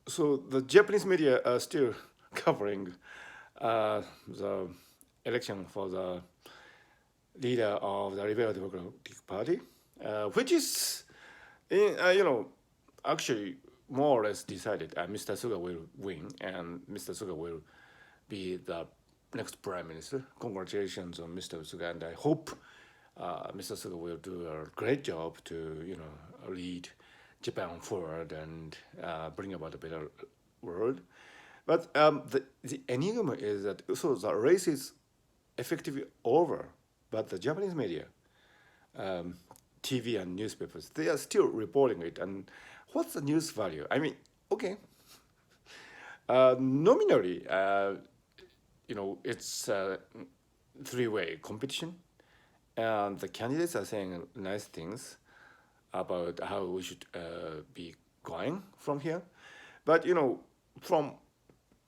So the Japanese media are still covering the election for the leader of the Liberal Democratic Party, which is, actually more or less decided. Mr. Suga will win, and Mr. Suga will be the next prime minister. Congratulations on Mr. Suga, and I hope Mr. Suga will do a great job to, lead Japan forward and bring about a better world. But the enigma is that so the race is effectively over, but the Japanese media, um, TV and newspapers, they are still reporting it. And what's the news value? I mean, okay, nominally, it's a three-way competition, and the candidates are saying nice things about how we should be going from here. But from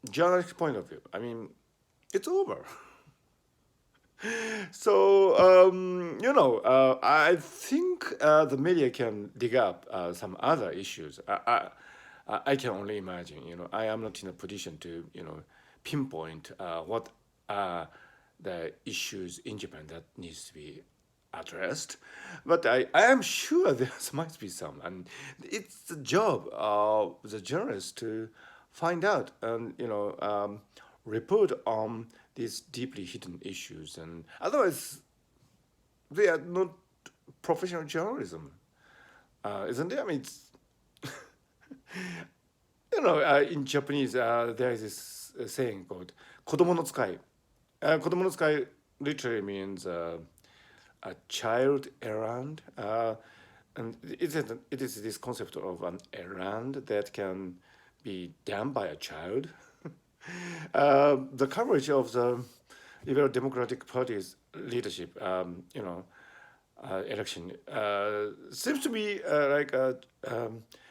journalistic point of view, I mean, it's over. So I think the media can dig up some other issues. I can only imagine. I am not in a position to pinpoint what are the issues in Japan that needs to be addressed, but I am sure there might be some, and it's the job of the journalist to find out and report on these deeply hidden issues, and otherwise they are not professional journalism, isn't it? I mean, it's, in Japanese there is this saying called "kodomo no tsukai." "Kodomo no tsukai" literally means a child errand, and it is this concept of an errand that can be done by a child. The coverage of the Liberal Democratic Party's leadership, election, seems to be like a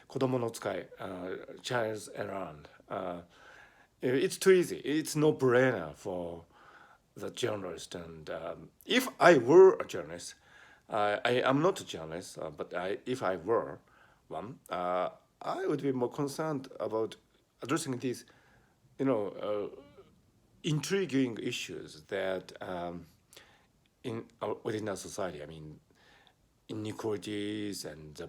kodomo no tsukai, child's errand. It's too easy. It's no brainer for the journalist. And if I were a journalist, I am not a journalist, but if I were one, I would be more concerned about addressing these, you know, intriguing issues that within our society. I mean, inequalities and the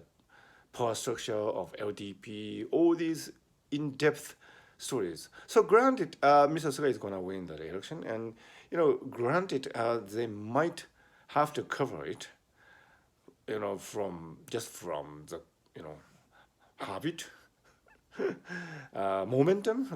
power structure of LDP, all these in-depth stories. So granted, Mr. Suga is going to win the election, and granted, they might have to cover it, from the habit, momentum,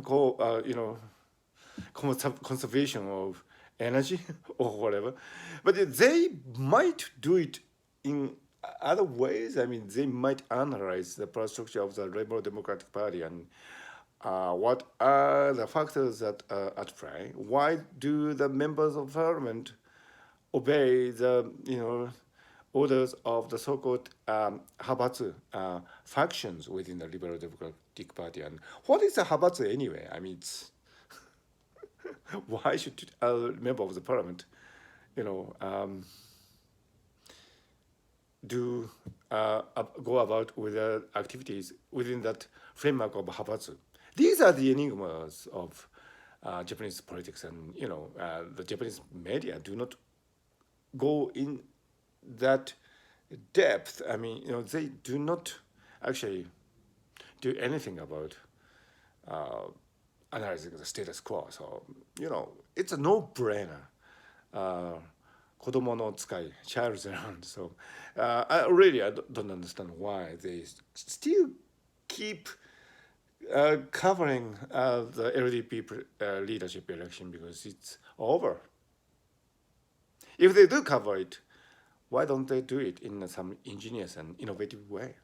conservation of energy or whatever. But they might do it in other ways. I mean, they might analyze the power structure of the Liberal Democratic Party and what are the factors that are at play. Why do the members of parliament obey the orders of the so-called Habatsu factions within the Liberal Democratic Party? And what is a Habatsu anyway? I mean, it's why should a member of the parliament, you know, do go about with activities within that framework of Habatsu? These are the enigmas of Japanese politics, and the Japanese media do not go in that depth. I mean, they do not actually do anything about uh, analyzing the status quo. So, it's a no-brainer. Uh, 子供の使い child's errand. So I don't understand why they still keep covering the LDP leadership election, because it's over. If they do cover it, why don't they do it in some ingenious and innovative way?